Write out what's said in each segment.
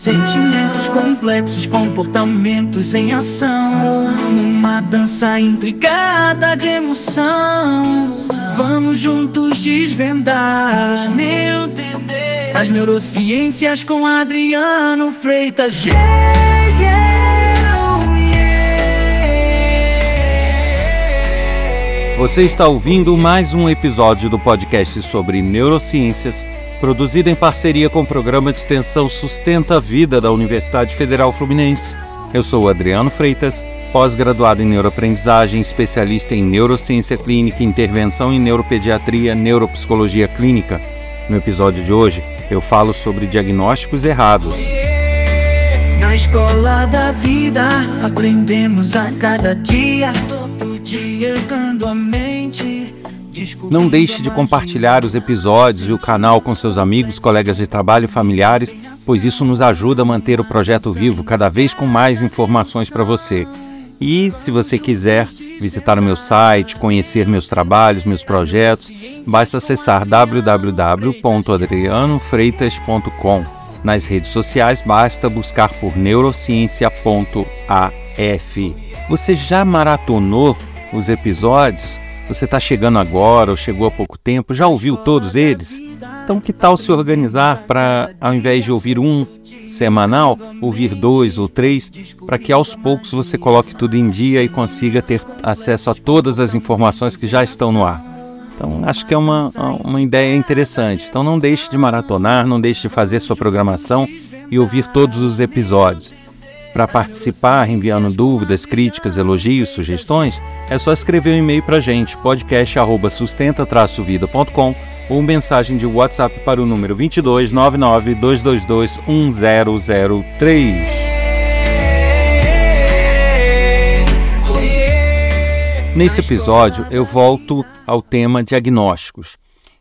Sentimentos complexos, comportamentos em ação, uma dança intricada de emoção. Vamos juntos desvendar, entender as neurociências com Adriano Freitas. Você está ouvindo mais um episódio do podcast sobre neurociências, produzido em parceria com o programa de extensão Sustenta a Vida da Universidade Federal Fluminense. Eu sou o Adriano Freitas, pós-graduado em neuroaprendizagem, especialista em neurociência clínica, intervenção em neuropediatria, neuropsicologia clínica. No episódio de hoje, eu falo sobre diagnósticos errados. Na escola da vida, aprendemos a cada dia, todo dia educando a mente. Não deixe de compartilhar os episódios e o canal com seus amigos, colegas de trabalho e familiares, pois isso nos ajuda a manter o projeto vivo, cada vez com mais informações para você. E se você quiser visitar o meu site, conhecer meus trabalhos, meus projetos, basta acessar www.adrianofreitas.com. Nas redes sociais, basta buscar por neurociência.af. Você já maratonou os episódios? Você está chegando agora ou chegou há pouco tempo? Já ouviu todos eles? Então que tal se organizar para, ao invés de ouvir um semanal, ouvir 2 ou 3, para que aos poucos você coloque tudo em dia e consiga ter acesso a todas as informações que já estão no ar. Então acho que é uma ideia interessante. Então não deixe de maratonar, não deixe de fazer sua programação e ouvir todos os episódios. Para participar, enviando dúvidas, críticas, elogios, sugestões, é só escrever um e-mail para a gente, podcast@sustenta-vida.com ou mensagem de WhatsApp para o número 22 99 222 1003. Nesse episódio, eu volto ao tema diagnósticos.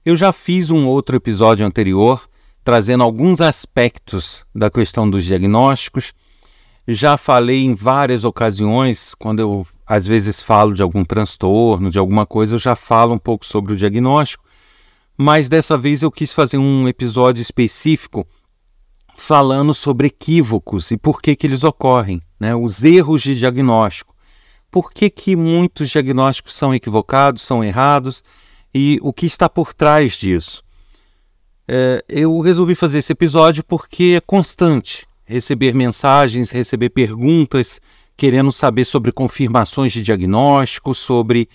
Eu já fiz um outro episódio anterior, trazendo alguns aspectos da questão dos diagnósticos. Já falei em várias ocasiões, quando eu às vezes falo de algum transtorno, de alguma coisa, eu já falo um pouco sobre o diagnóstico, mas dessa vez eu quis fazer um episódio específico falando sobre equívocos e por que eles ocorrem, né? Os erros de diagnóstico. Por que muitos diagnósticos são equivocados, são errados e o que está por trás disso? Eu resolvi fazer esse episódio porque é constante. Receber mensagens, receber perguntas, querendo saber sobre confirmações de diagnóstico, sobre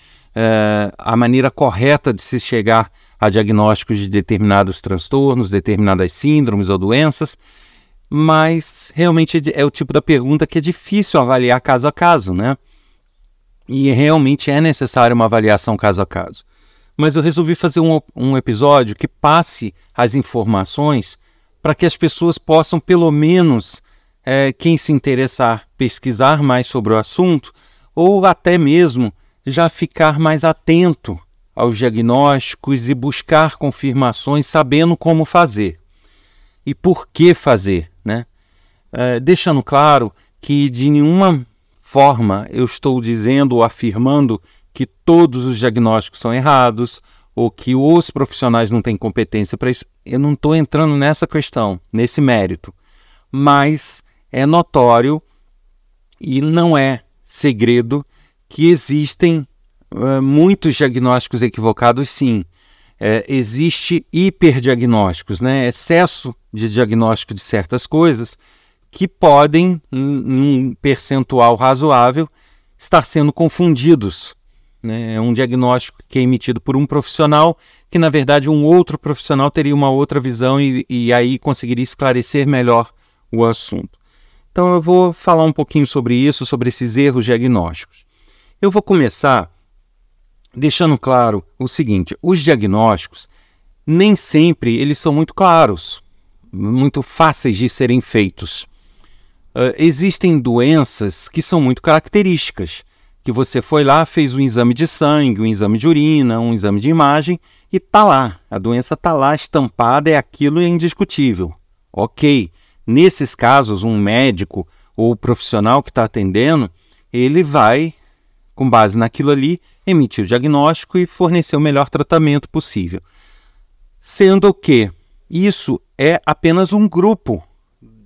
a maneira correta de se chegar a diagnósticos de determinados transtornos, determinadas síndromes ou doenças, mas realmente é o tipo da pergunta que é difícil avaliar caso a caso, né? E realmente é necessária uma avaliação caso a caso. Mas eu resolvi fazer um episódio que passe as informações para que as pessoas possam, pelo menos, quem se interessar, pesquisar mais sobre o assunto, ou até mesmo já ficar mais atento aos diagnósticos e buscar confirmações, sabendo como fazer e por que fazer, né? Deixando claro que de nenhuma forma eu estou dizendo ou afirmando que todos os diagnósticos são errados, ou que os profissionais não têm competência para isso. Eu não estou entrando nessa questão, nesse mérito. Mas é notório e não é segredo que existem muitos diagnósticos equivocados, sim. Existe hiperdiagnósticos, né? Excesso de diagnóstico de certas coisas que podem, em um percentual razoável, estar sendo confundidos. É um diagnóstico que é emitido por um profissional que, na verdade, um outro profissional teria uma outra visão e aí conseguiria esclarecer melhor o assunto. Então eu vou falar um pouquinho sobre isso, sobre esses erros diagnósticos. Eu vou começar deixando claro o seguinte: os diagnósticos nem sempre eles são muito claros, muito fáceis de serem feitos. Existem doenças que são muito características, que você foi lá, fez um exame de sangue, um exame de urina, um exame de imagem e está lá. A doença está lá estampada, é aquilo e é indiscutível. Ok, nesses casos, um médico ou o profissional que está atendendo, ele vai, com base naquilo ali, emitir o diagnóstico e fornecer o melhor tratamento possível. Sendo que isso é apenas um grupo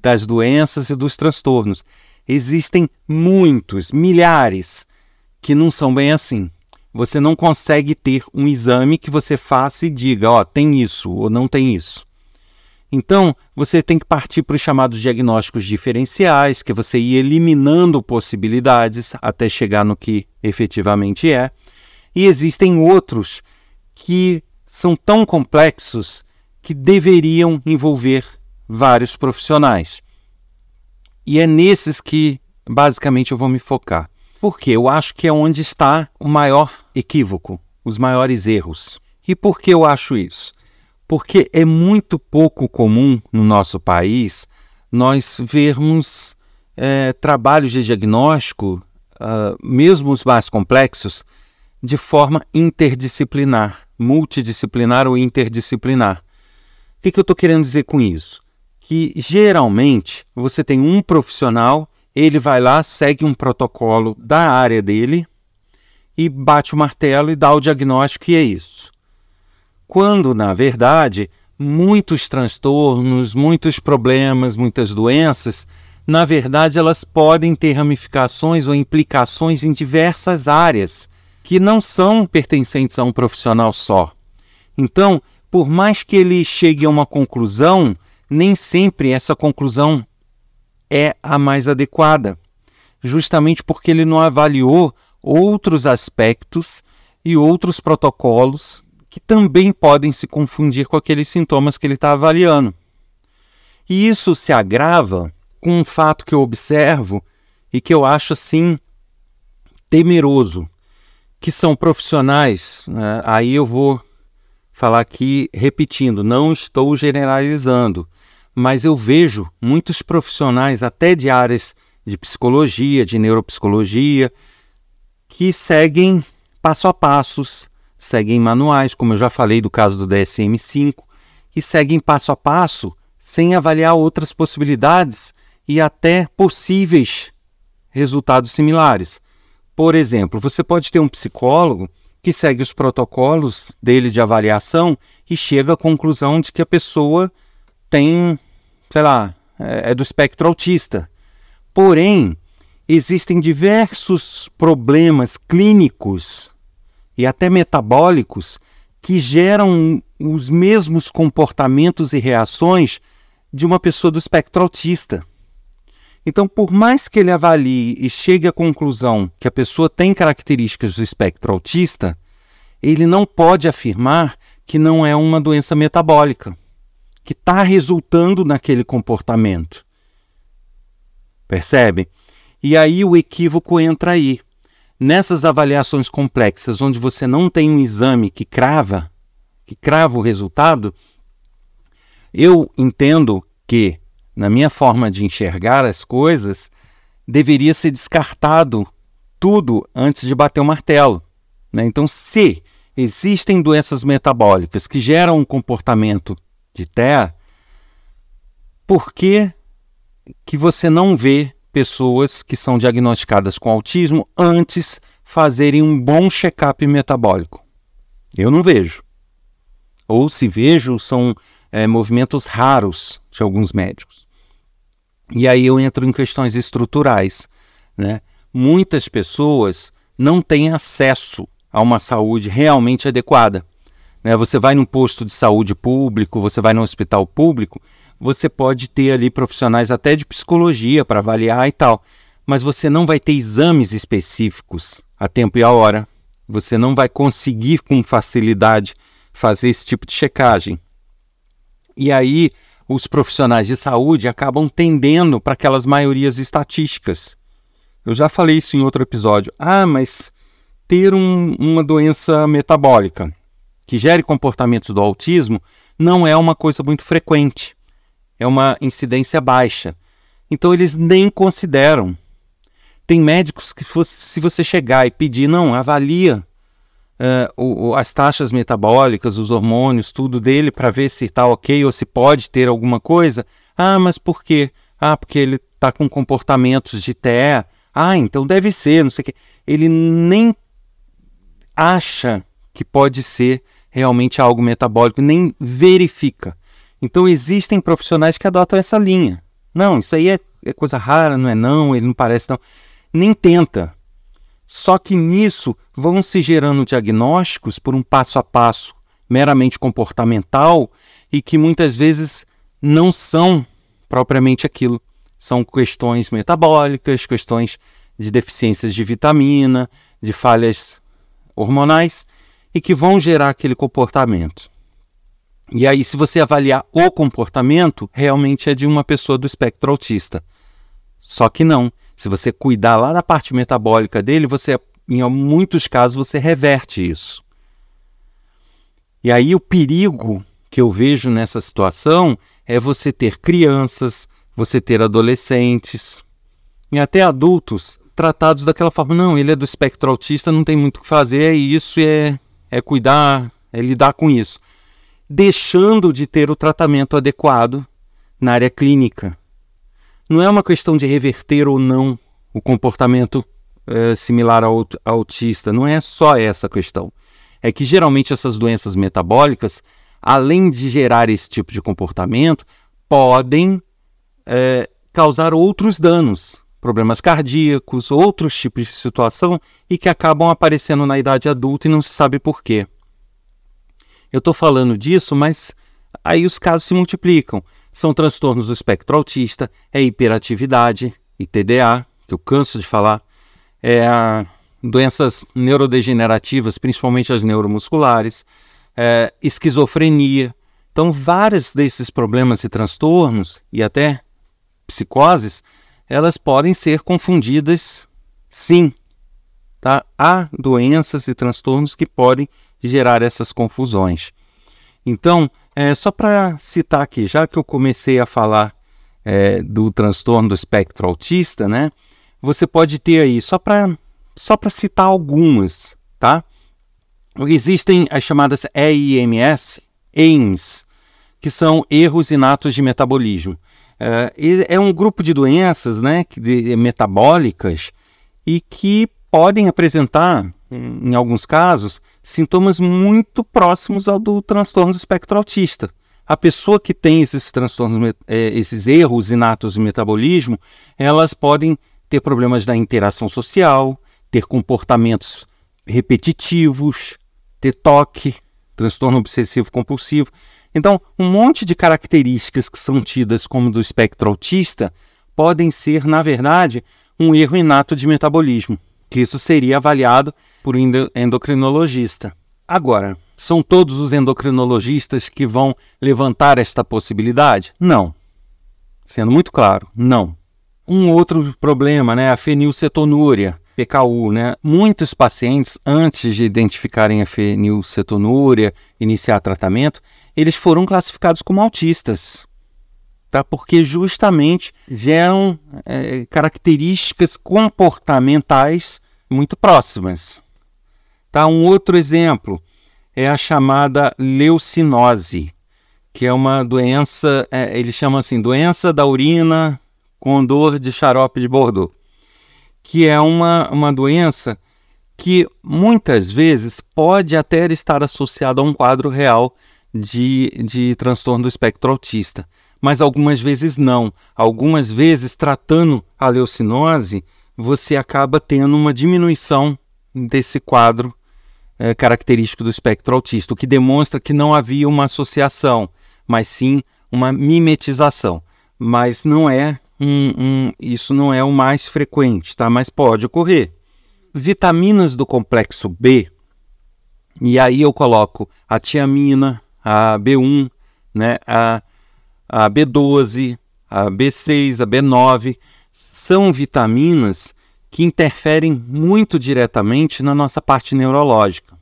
das doenças e dos transtornos. Existem muitos, milhares, que não são bem assim. Você não consegue ter um exame que você faça e diga, ó, tem isso ou não tem isso. Então, você tem que partir para os chamados diagnósticos diferenciais, que você ir eliminando possibilidades até chegar no que efetivamente é. E existem outros que são tão complexos que deveriam envolver vários profissionais. E é nesses que, basicamente, eu vou me focar. Porque eu acho que é onde está o maior equívoco, os maiores erros. E por que eu acho isso? Porque é muito pouco comum no nosso país nós vermos trabalhos de diagnóstico, mesmo os mais complexos, de forma interdisciplinar, multidisciplinar ou interdisciplinar. O que eu estou querendo dizer com isso? Que geralmente você tem um profissional, ele vai lá, segue um protocolo da área dele e bate o martelo e dá o diagnóstico e é isso. Quando, na verdade, muitos transtornos, muitos problemas, muitas doenças, na verdade elas podem ter ramificações ou implicações em diversas áreas que não são pertencentes a um profissional só. Então, por mais que ele chegue a uma conclusão, nem sempre essa conclusão é a mais adequada, justamente porque ele não avaliou outros aspectos e outros protocolos que também podem se confundir com aqueles sintomas que ele está avaliando. E isso se agrava com um fato que eu observo e que eu acho, assim, temeroso, que são profissionais, né? Aí eu vou falar aqui repetindo, não estou generalizando, mas eu vejo muitos profissionais, até de áreas de psicologia, de neuropsicologia, que seguem passo a passos, seguem manuais, como eu já falei do caso do DSM-5, que seguem passo a passo sem avaliar outras possibilidades e até possíveis resultados similares. Por exemplo, você pode ter um psicólogo que segue os protocolos dele de avaliação e chega à conclusão de que a pessoa tem, sei lá, é do espectro autista. Porém, existem diversos problemas clínicos e até metabólicos que geram os mesmos comportamentos e reações de uma pessoa do espectro autista. Então, por mais que ele avalie e chegue à conclusão que a pessoa tem características do espectro autista, ele não pode afirmar que não é uma doença metabólica, que está resultando naquele comportamento. Percebe? E aí o equívoco entra aí. Nessas avaliações complexas, onde você não tem um exame que crava o resultado, eu entendo que, na minha forma de enxergar as coisas, deveria ser descartado tudo antes de bater o martelo, né? Então, se existem doenças metabólicas que geram um comportamento de TEA, por que você não vê pessoas que são diagnosticadas com autismo antes fazerem um bom check-up metabólico? Eu não vejo. Ou se vejo, são movimentos raros de alguns médicos. E aí eu entro em questões estruturais, né? Muitas pessoas não têm acesso a uma saúde realmente adequada, né? Você vai num posto de saúde público, você vai num hospital público, você pode ter ali profissionais até de psicologia para avaliar e tal, mas você não vai ter exames específicos a tempo e a hora, você não vai conseguir com facilidade fazer esse tipo de checagem. E aí os profissionais de saúde acabam tendendo para aquelas maiorias estatísticas. Eu já falei isso em outro episódio. Mas ter uma doença metabólica que gere comportamentos do autismo não é uma coisa muito frequente. É uma incidência baixa. Então eles nem consideram. Tem médicos que, se você chegar e pedir, não, avalia as taxas metabólicas, os hormônios, tudo dele para ver se está ok ou se pode ter alguma coisa. Mas por quê? Porque ele está com comportamentos de TEA. Então deve ser, não sei o quê. Ele nem acha que pode ser realmente algo metabólico, nem verifica. Então existem profissionais que adotam essa linha. Não, isso aí é coisa rara, não é não, ele não parece não. Nem tenta. Só que nisso vão se gerando diagnósticos por um passo a passo meramente comportamental e que muitas vezes não são propriamente aquilo. São questões metabólicas, questões de deficiências de vitamina, de falhas hormonais e que vão gerar aquele comportamento. E aí, se você avaliar o comportamento, realmente é de uma pessoa do espectro autista. Só que não. Se você cuidar lá da parte metabólica dele, em muitos casos, você reverte isso. E aí o perigo que eu vejo nessa situação é você ter crianças, você ter adolescentes e até adultos tratados daquela forma. Não, ele é do espectro autista, não tem muito o que fazer, é isso, é cuidar, é lidar com isso. Deixando de ter o tratamento adequado na área clínica. Não é uma questão de reverter ou não o comportamento similar ao autista, não é só essa questão. É que geralmente essas doenças metabólicas, além de gerar esse tipo de comportamento, podem causar outros danos, problemas cardíacos, outros tipos de situação e que acabam aparecendo na idade adulta e não se sabe por quê. Eu estou falando disso, mas aí os casos se multiplicam. São transtornos do espectro autista, é hiperatividade e TDA, que eu canso de falar, doenças neurodegenerativas, principalmente as neuromusculares, esquizofrenia. Então, vários desses problemas e transtornos, e até psicoses, elas podem ser confundidas, sim. Tá? Há doenças e transtornos que podem gerar essas confusões. Então, só para citar aqui, já que eu comecei a falar do transtorno do espectro autista, né, você pode ter aí, só para citar algumas, tá? Existem as chamadas EIMS, que são erros inatos de metabolismo. É um grupo de doenças, né, metabólicas e que podem apresentar, em alguns casos, sintomas muito próximos ao do transtorno do espectro autista. A pessoa que tem esses transtornos, esses erros inatos de metabolismo, elas podem ter problemas da interação social, ter comportamentos repetitivos, ter toque, transtorno obsessivo compulsivo. Então, um monte de características que são tidas como do espectro autista podem ser, na verdade, um erro inato de metabolismo, que isso seria avaliado por um endocrinologista. Agora, são todos os endocrinologistas que vão levantar esta possibilidade? Não. Sendo muito claro, não. Um outro problema, né, a fenilcetonúria, PKU, né? Muitos pacientes, antes de identificarem a fenilcetonúria, iniciar tratamento, eles foram classificados como autistas, tá? Porque justamente geram características comportamentais muito próximas. Tá? Um outro exemplo é a chamada leucinose, que é uma doença, eles chamam assim, doença da urina com dor de xarope de Bordeaux, que é uma doença que muitas vezes pode até estar associada a um quadro real de transtorno do espectro autista, mas algumas vezes não. Algumas vezes, tratando a leucinose, você acaba tendo uma diminuição desse quadro característico do espectro autista, o que demonstra que não havia uma associação, mas sim uma mimetização. Mas não isso não é o mais frequente, tá? Mas pode ocorrer. Vitaminas do complexo B, e aí eu coloco a tiamina, a B1, né, a B12, a B6, a B9, são vitaminas que interferem muito diretamente na nossa parte neurológica,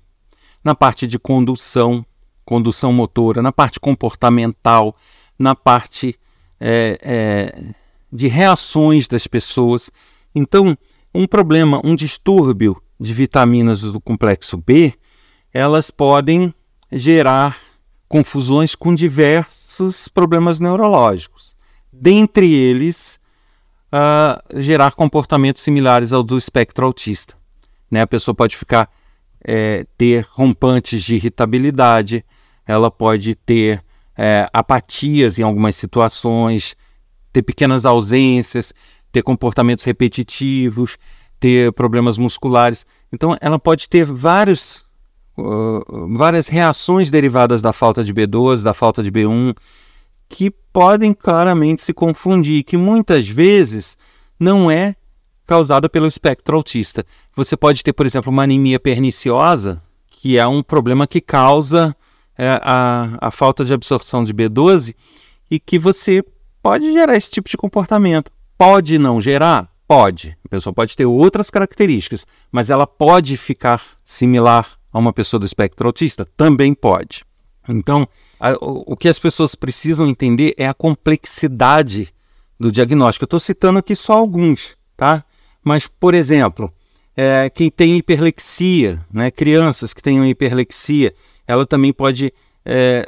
na parte de condução motora, na parte comportamental, na parte de reações das pessoas. Então, um distúrbio de vitaminas do complexo B, elas podem gerar confusões com diversos problemas neurológicos. Dentre eles, gerar comportamentos similares ao do espectro autista. Né? A pessoa pode ter rompantes de irritabilidade, ela pode ter apatias em algumas situações, ter pequenas ausências, ter comportamentos repetitivos, ter problemas musculares. Então, ela pode ter várias reações derivadas da falta de B12, da falta de B1, que podem claramente se confundir, que muitas vezes não é causada pelo espectro autista. Você pode ter, por exemplo, uma anemia perniciosa, que é um problema que causa a falta de absorção de B12 e que você pode gerar esse tipo de comportamento. Pode não gerar? Pode. A pessoa pode ter outras características, mas ela pode ficar similar a uma pessoa do espectro autista? Também pode. Então, o que as pessoas precisam entender é a complexidade do diagnóstico. Eu estou citando aqui só alguns, tá? Mas, por exemplo, quem tem hiperlexia, né, crianças que tenham hiperlexia, ela também pode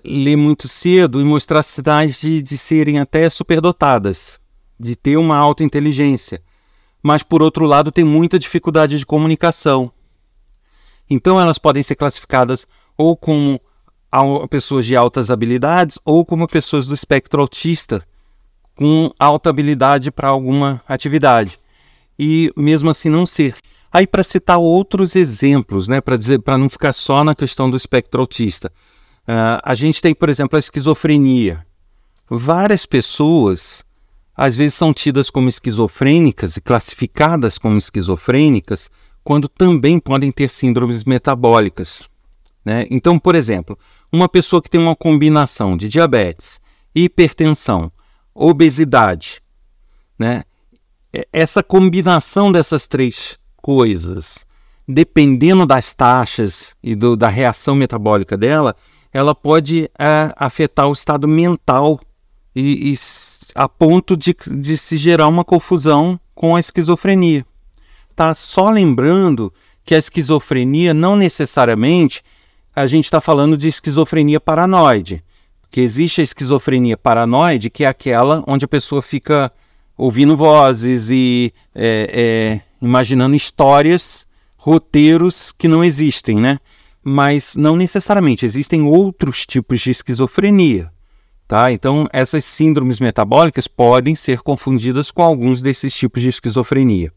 ler muito cedo e mostrar sinais de serem até superdotadas, de ter uma alta inteligência. Mas, por outro lado, tem muita dificuldade de comunicação. Então, elas podem ser classificadas ou como pessoas de altas habilidades ou como pessoas do espectro autista com alta habilidade para alguma atividade. E mesmo assim não ser. Aí, para citar outros exemplos, né, para não ficar só na questão do espectro autista, a gente tem, por exemplo, a esquizofrenia. Várias pessoas, às vezes, são tidas como esquizofrênicas e classificadas como esquizofrênicas, quando também podem ter síndromes metabólicas, né? Então, por exemplo, uma pessoa que tem uma combinação de diabetes, hipertensão, obesidade, né? Essa combinação dessas três coisas, dependendo das taxas e da reação metabólica dela, ela pode afetar o estado mental e a ponto de se gerar uma confusão com a esquizofrenia. Tá? Só lembrando que a esquizofrenia não necessariamente a gente está falando de esquizofrenia paranoide, porque existe a esquizofrenia paranoide, que é aquela onde a pessoa fica ouvindo vozes e imaginando histórias, roteiros que não existem, né? Mas não necessariamente, existem outros tipos de esquizofrenia, tá? Então, essas síndromes metabólicas podem ser confundidas com alguns desses tipos de esquizofrenia.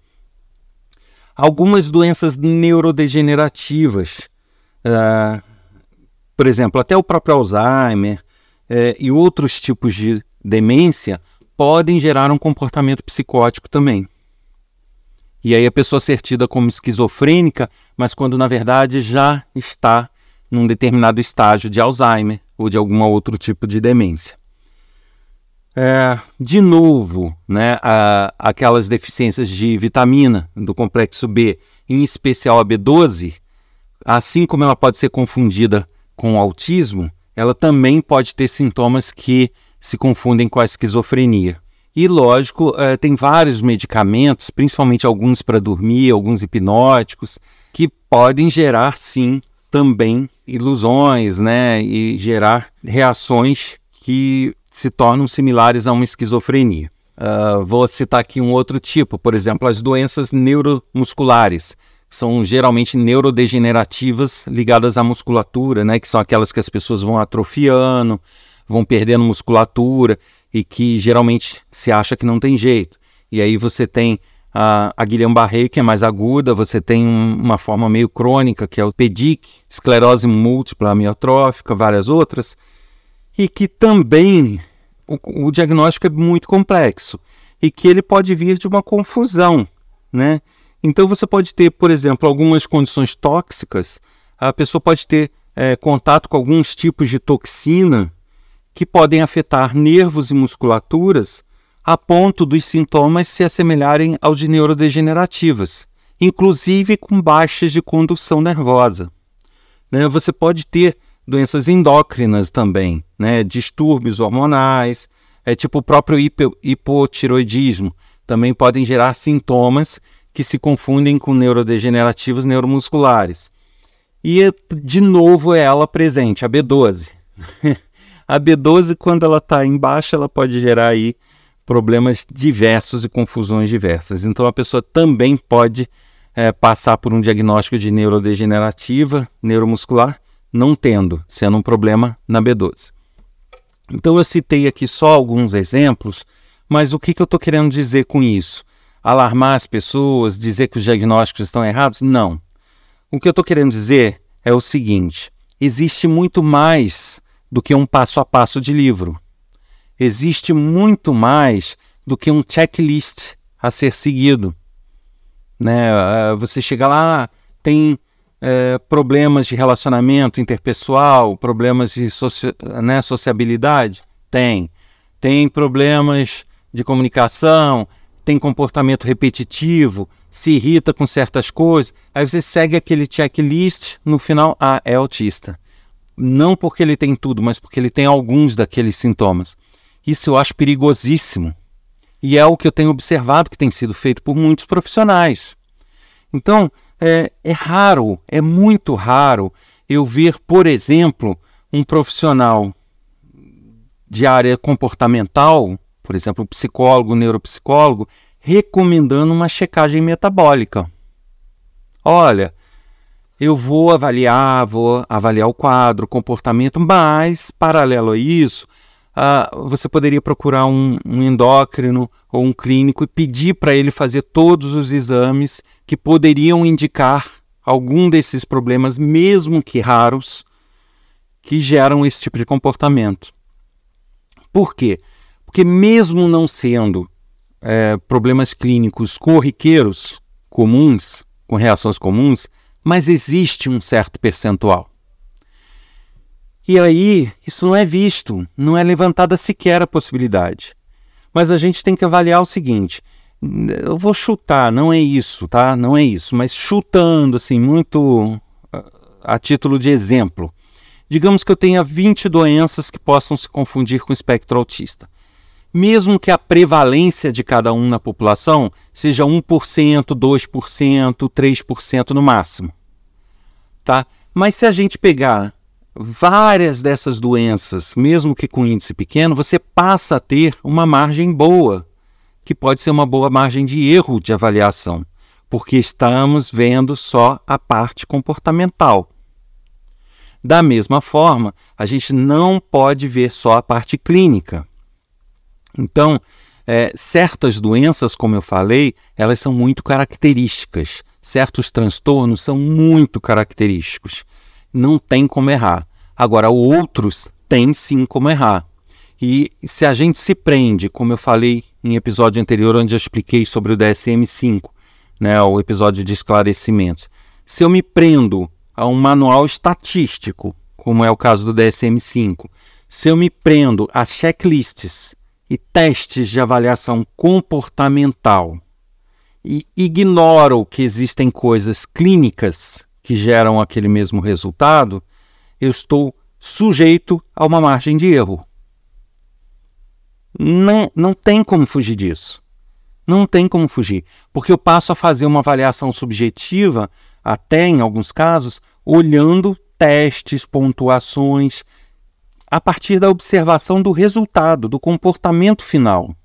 Algumas doenças neurodegenerativas, por exemplo, até o próprio Alzheimer e outros tipos de demência podem gerar um comportamento psicótico também. E aí a pessoa ser tida como esquizofrênica, mas quando na verdade já está num determinado estágio de Alzheimer ou de algum outro tipo de demência. De novo, né, aquelas deficiências de vitamina do complexo B, em especial a B12, assim como ela pode ser confundida com o autismo, ela também pode ter sintomas que se confundem com a esquizofrenia. E, lógico, tem vários medicamentos, principalmente alguns para dormir, alguns hipnóticos, que podem gerar, sim, também ilusões, né, e gerar reações que se tornam similares a uma esquizofrenia. Vou citar aqui um outro tipo, por exemplo, as doenças neuromusculares, que são geralmente neurodegenerativas ligadas à musculatura, né, que são aquelas que as pessoas vão atrofiando, vão perdendo musculatura e que geralmente se acha que não tem jeito. E aí você tem a Guillain-Barré, que é mais aguda, você tem uma forma meio crônica, que é o PEDIC, esclerose múltipla amiotrófica, várias outras, e que também o diagnóstico é muito complexo e que ele pode vir de uma confusão, né? Então você pode ter, por exemplo, algumas condições tóxicas, a pessoa pode ter contato com alguns tipos de toxina que podem afetar nervos e musculaturas a ponto dos sintomas se assemelharem aos de neurodegenerativas, inclusive com baixas de condução nervosa. Né? Você pode ter doenças endócrinas também, né? Distúrbios hormonais, tipo o próprio hipotiroidismo, também podem gerar sintomas que se confundem com neurodegenerativos neuromusculares. E, de novo, é ela presente, a B12. A B12, quando ela está em baixa, ela pode gerar aí problemas diversos e confusões diversas. Então, a pessoa também pode passar por um diagnóstico de neurodegenerativa, neuromuscular, não sendo um problema na B12. Então, eu citei aqui só alguns exemplos, Mas o que eu estou querendo dizer com isso? Alarmar as pessoas, dizer que os diagnósticos estão errados? Não. O que eu estou querendo dizer é o seguinte: existe muito mais do que um passo a passo de livro. Existe muito mais do que um checklist a ser seguido. Né? Você chega lá, tem problemas de relacionamento interpessoal, problemas de sociabilidade? Tem. Tem problemas de comunicação, tem comportamento repetitivo, se irrita com certas coisas. Aí você segue aquele checklist, no final, é autista. Não porque ele tem tudo, mas porque ele tem alguns daqueles sintomas. Isso eu acho perigosíssimo. E é o que eu tenho observado que tem sido feito por muitos profissionais. Então, é raro, é muito raro eu ver, por exemplo, um profissional de área comportamental, por exemplo, um psicólogo, neuropsicólogo, recomendando uma checagem metabólica. Olha, eu vou avaliar o quadro, o comportamento, mas, paralelo a isso, você poderia procurar um endócrino ou um clínico e pedir para ele fazer todos os exames que poderiam indicar algum desses problemas, mesmo que raros, que geram esse tipo de comportamento. Por quê? Porque mesmo não sendo problemas clínicos corriqueiros, comuns, com reações comuns, mas existe um certo percentual. E aí, isso não é visto, não é levantada sequer a possibilidade. Mas a gente tem que avaliar o seguinte: eu vou chutar, não é isso, tá? Não é isso, mas chutando, assim, muito a título de exemplo. Digamos que eu tenha 20 doenças que possam se confundir com o espectro autista. Mesmo que a prevalência de cada um na população seja 1%, 2%, 3% no máximo. Tá? Mas se a gente pegar várias dessas doenças, mesmo que com índice pequeno, você passa a ter uma margem boa, que pode ser uma boa margem de erro de avaliação, porque estamos vendo só a parte comportamental. Da mesma forma, a gente não pode ver só a parte clínica. Então, certas doenças, como eu falei, elas são muito características. Certos transtornos são muito característicos. Não tem como errar. Agora, outros tem sim como errar. E se a gente se prende, como eu falei em episódio anterior, onde eu expliquei sobre o DSM-5, né, o episódio de esclarecimentos, se eu me prendo a um manual estatístico, como é o caso do DSM-5, se eu me prendo a checklists e testes de avaliação comportamental e ignoro que existem coisas clínicas que geram aquele mesmo resultado, eu estou sujeito a uma margem de erro. Não tem como fugir disso. Não tem como fugir, porque eu passo a fazer uma avaliação subjetiva, até em alguns casos, olhando testes, pontuações, a partir da observação do resultado, do comportamento final.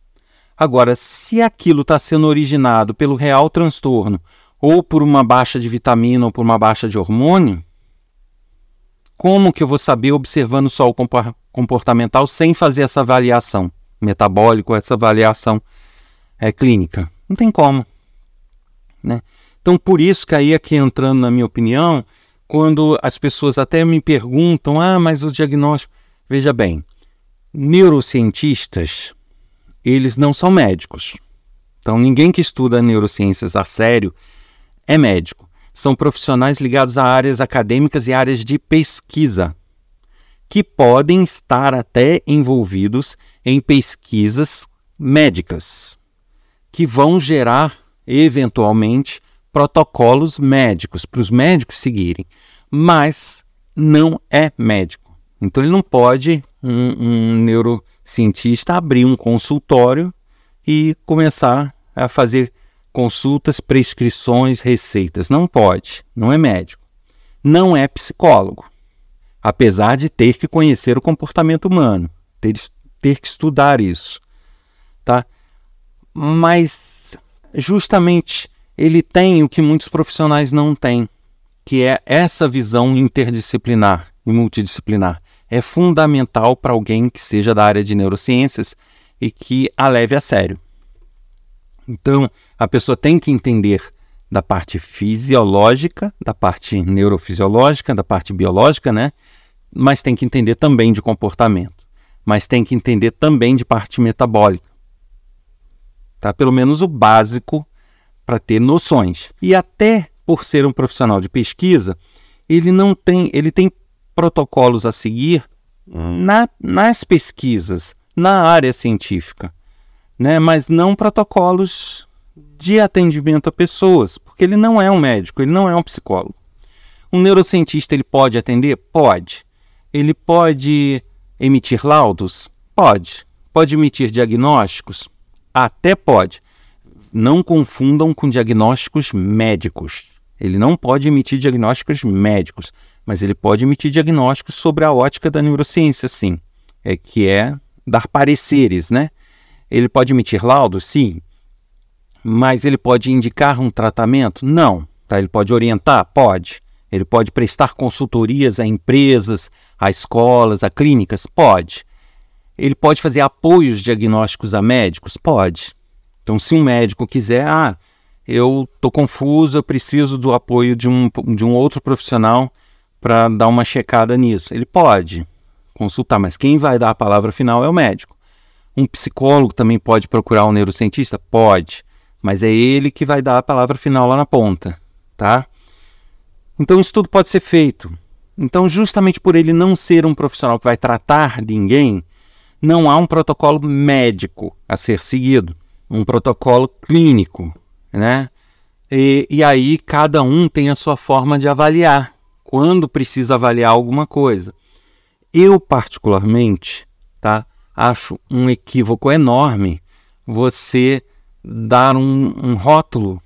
Agora, se aquilo está sendo originado pelo real transtorno, ou por uma baixa de vitamina, ou por uma baixa de hormônio, como que eu vou saber observando só o comportamental sem fazer essa avaliação metabólica, essa avaliação clínica? Não tem como, né? Então, por isso que aí aqui entrando na minha opinião, quando as pessoas até me perguntam, mas o diagnóstico... Veja bem, neurocientistas, eles não são médicos. Então, ninguém que estuda neurociências a sério é médico. São profissionais ligados a áreas acadêmicas e áreas de pesquisa, que podem estar até envolvidos em pesquisas médicas, que vão gerar, eventualmente, protocolos médicos para os médicos seguirem, mas não é médico. Então ele não pode, um neurocientista, abrir um consultório e começar a fazer consultas, prescrições, receitas. Não pode, não é médico. Não é psicólogo, apesar de ter que conhecer o comportamento humano, ter que estudar isso, tá? Mas justamente ele tem o que muitos profissionais não têm, que é essa visão interdisciplinar e multidisciplinar. É fundamental para alguém que seja da área de neurociências e que a leve a sério. Então, a pessoa tem que entender da parte fisiológica, da parte neurofisiológica, da parte biológica, né? Mas tem que entender também de comportamento. Mas tem que entender também de parte metabólica. Tá? Pelo menos o básico para ter noções. E até por ser um profissional de pesquisa, ele tem protocolos a seguir nas pesquisas, na área científica, né? Mas não protocolos de atendimento a pessoas, porque ele não é um médico, ele não é um psicólogo. Um neurocientista, ele pode atender? Pode. Ele pode emitir laudos? Pode. Pode emitir diagnósticos? Até pode. Não confundam com diagnósticos médicos. Ele não pode emitir diagnósticos médicos, mas ele pode emitir diagnósticos sobre a ótica da neurociência, sim. Que é dar pareceres, né? Ele pode emitir laudos? Sim. Mas ele pode indicar um tratamento? Não. Tá? Ele pode orientar? Pode. Ele pode prestar consultorias a empresas, a escolas, a clínicas? Pode. Ele pode fazer apoios diagnósticos a médicos? Pode. Então, se um médico quiser, eu estou confuso, eu preciso do apoio de um outro profissional para dar uma checada nisso. Ele pode consultar, mas quem vai dar a palavra final é o médico. Um psicólogo também pode procurar um neurocientista? Pode. Mas é ele que vai dar a palavra final lá na ponta, tá? Então isso tudo pode ser feito. Então justamente por ele não ser um profissional que vai tratar ninguém, não há um protocolo médico a ser seguido, um protocolo clínico, né? E aí cada um tem a sua forma de avaliar, quando precisa avaliar alguma coisa. Eu particularmente, tá, acho um equívoco enorme você dar um rótulo,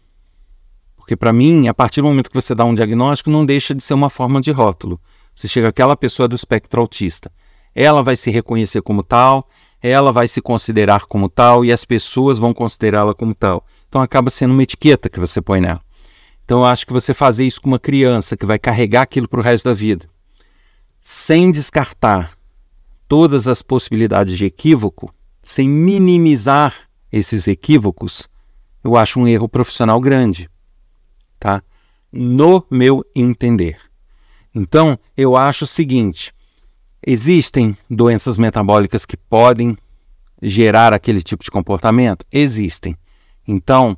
porque para mim, a partir do momento que você dá um diagnóstico, não deixa de ser uma forma de rótulo. Você chega àquela pessoa do espectro autista, ela vai se reconhecer como tal, ela vai se considerar como tal e as pessoas vão considerá-la como tal. Então acaba sendo uma etiqueta que você põe nela. Então eu acho que você fazer isso com uma criança que vai carregar aquilo para o resto da vida, sem descartar todas as possibilidades de equívoco, sem minimizar esses equívocos, eu acho um erro profissional grande, tá? No meu entender. Então, eu acho o seguinte, existem doenças metabólicas que podem gerar aquele tipo de comportamento? Existem. Então,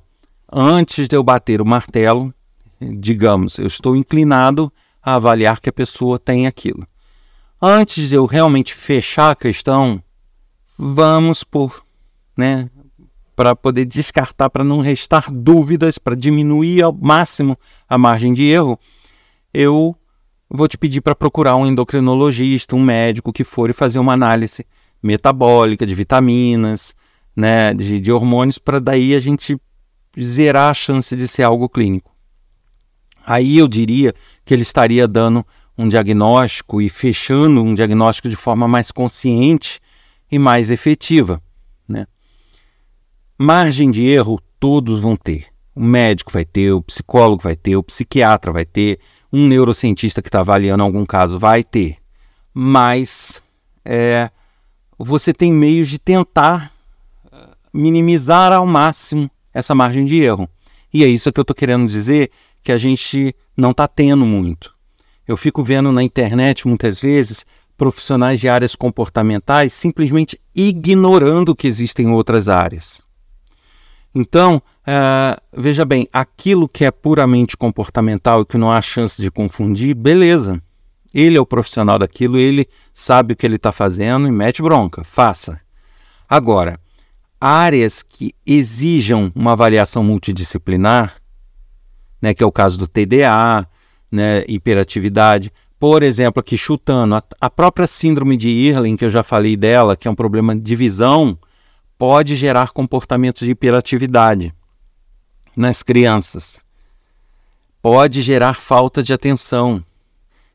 antes de eu bater o martelo, digamos, eu estou inclinado a avaliar que a pessoa tem aquilo. Antes de eu realmente fechar a questão, vamos para poder descartar, para não restar dúvidas, para diminuir ao máximo a margem de erro, eu vou te pedir para procurar um endocrinologista, um médico que for e fazer uma análise metabólica, de vitaminas, né, de hormônios, para daí a gente zerar a chance de ser algo clínico. Aí eu diria que ele estaria dando um diagnóstico e fechando um diagnóstico de forma mais consciente e mais efetiva, né? Margem de erro todos vão ter. O médico vai ter, o psicólogo vai ter, o psiquiatra vai ter, um neurocientista que está avaliando algum caso vai ter. Mas você tem meios de tentar minimizar ao máximo essa margem de erro. E é isso que eu estou querendo dizer, que a gente não está tendo muito. Eu fico vendo na internet muitas vezes profissionais de áreas comportamentais simplesmente ignorando que existem outras áreas. Então, veja bem, aquilo que é puramente comportamental e que não há chance de confundir, beleza. Ele é o profissional daquilo, ele sabe o que ele está fazendo e mete bronca, faça. Agora, áreas que exijam uma avaliação multidisciplinar, né, que é o caso do TDA, né, hiperatividade, por exemplo, aqui chutando, a própria síndrome de Irlen, que eu já falei dela, que é um problema de visão, pode gerar comportamentos de hiperatividade nas crianças. Pode gerar falta de atenção.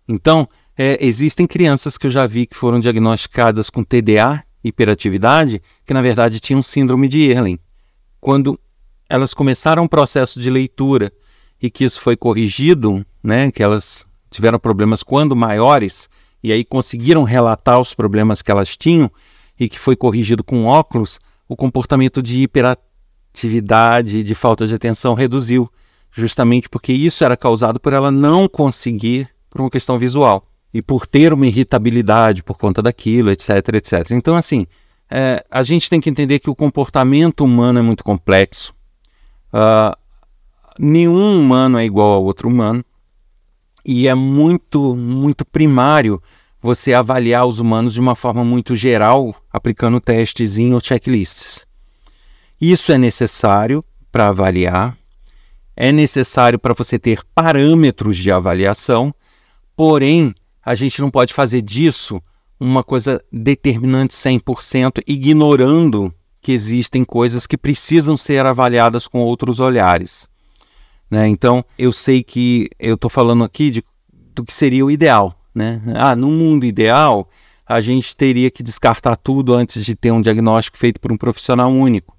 Então, existem crianças que eu já vi que foram diagnosticadas com TDA, hiperatividade, que na verdade tinham síndrome de Irlen. Quando elas começaram um processo de leitura e que isso foi corrigido, né, que elas tiveram problemas quando maiores, e aí conseguiram relatar os problemas que elas tinham, e que foi corrigido com óculos, o comportamento de hiperatividade, de falta de atenção reduziu, justamente porque isso era causado por ela não conseguir, por uma questão visual, e por ter uma irritabilidade por conta daquilo, etc, etc. Então, assim, a gente tem que entender que o comportamento humano é muito complexo. Nenhum humano é igual ao outro humano, e é muito, muito primário você avaliar os humanos de uma forma muito geral, aplicando testezinho ou checklists. Isso é necessário para avaliar, é necessário para você ter parâmetros de avaliação, porém, a gente não pode fazer disso uma coisa determinante 100%, ignorando que existem coisas que precisam ser avaliadas com outros olhares, né? Então, eu sei que eu estou falando aqui do que seria o ideal, né? No mundo ideal, a gente teria que descartar tudo antes de ter um diagnóstico feito por um profissional único.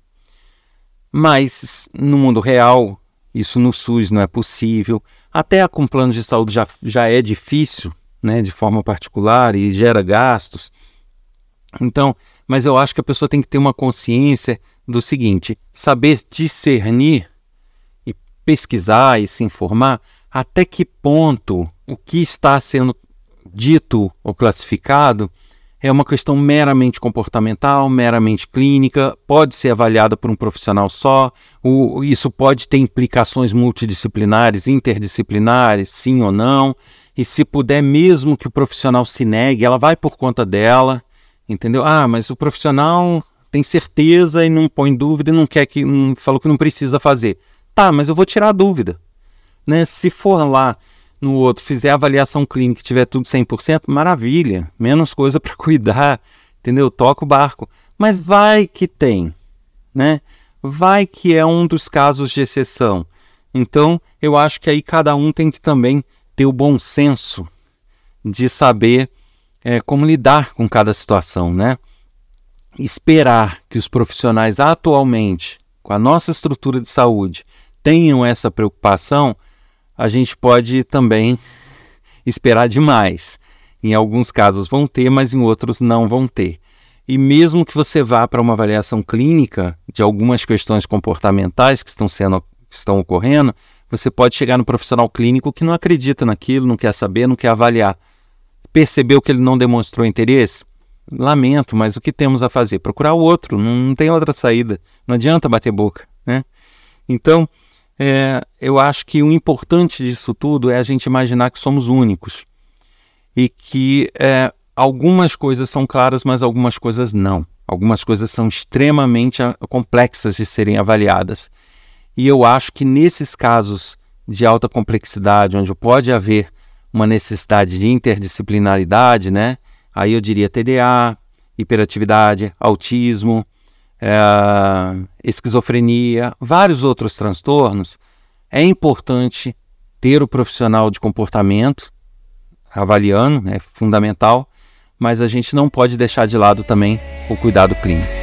Mas, no mundo real, isso no SUS não é possível. Até com plano de saúde já é difícil, né, de forma particular, e gera gastos. Então, mas eu acho que a pessoa tem que ter uma consciência do seguinte: saber discernir e pesquisar e se informar até que ponto o que está sendo dito ou classificado é uma questão meramente comportamental, meramente clínica, pode ser avaliada por um profissional só, isso pode ter implicações multidisciplinares, interdisciplinares, sim ou não, e se puder, mesmo que o profissional se negue, ela vai por conta dela, entendeu? Mas o profissional tem certeza e não põe dúvida e falou que não precisa fazer. Tá, mas eu vou tirar a dúvida, né? Se for lá no outro, fizer a avaliação clínica e tiver tudo 100%, maravilha, menos coisa para cuidar, entendeu? Toca o barco. Mas vai que tem, né? Vai que é um dos casos de exceção. Então, eu acho que aí cada um tem que também ter o bom senso de saber como lidar com cada situação, né? Esperar que os profissionais atualmente, com a nossa estrutura de saúde, tenham essa preocupação, a gente pode também esperar demais. Em alguns casos vão ter, mas em outros não vão ter. E mesmo que você vá para uma avaliação clínica de algumas questões comportamentais que estão ocorrendo, você pode chegar no profissional clínico que não acredita naquilo, não quer saber, não quer avaliar. Percebeu que ele não demonstrou interesse? Lamento, mas o que temos a fazer? Procurar o outro, não tem outra saída. Não adianta bater boca, né? Então, eu acho que o importante disso tudo é a gente imaginar que somos únicos e que algumas coisas são claras, mas algumas coisas não. Algumas coisas são extremamente complexas de serem avaliadas. E eu acho que nesses casos de alta complexidade, onde pode haver uma necessidade de interdisciplinaridade, né? Aí eu diria TDA, hiperatividade, autismo, esquizofrenia, vários outros transtornos, é importante ter o profissional de comportamento avaliando, é fundamental, mas a gente não pode deixar de lado também o cuidado clínico.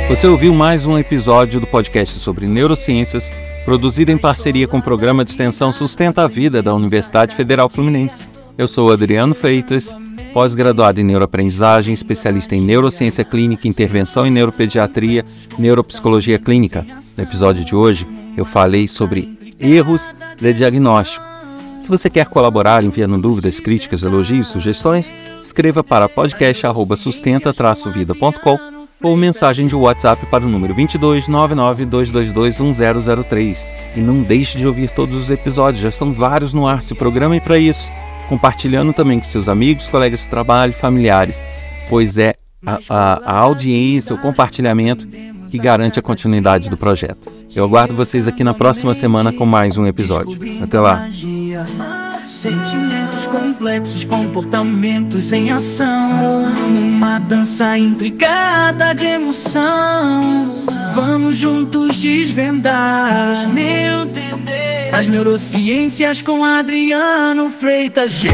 Você ouviu mais um episódio do podcast sobre neurociências, produzido em parceria com o programa de extensão Sustenta a Vida da Universidade Federal Fluminense. Eu sou Adriano Freitas, pós-graduado em neuroaprendizagem, especialista em neurociência clínica, intervenção em neuropediatria, neuropsicologia clínica. No episódio de hoje, eu falei sobre erros de diagnóstico. Se você quer colaborar enviando dúvidas, críticas, elogios, sugestões, escreva para podcast@sustenta-vida.com ou mensagem de WhatsApp para o número 22 99 222 1003. E não deixe de ouvir todos os episódios, já são vários no ar, se programe para isso, compartilhando também com seus amigos, colegas de trabalho, familiares, pois é a audiência, o compartilhamento que garante a continuidade do projeto. Eu aguardo vocês aqui na próxima semana com mais um episódio. Até lá! Sentimentos complexos, comportamentos em ação, uma dança intricada de emoção. Vamos juntos desvendar, entender as neurociências com Adriano Freitas.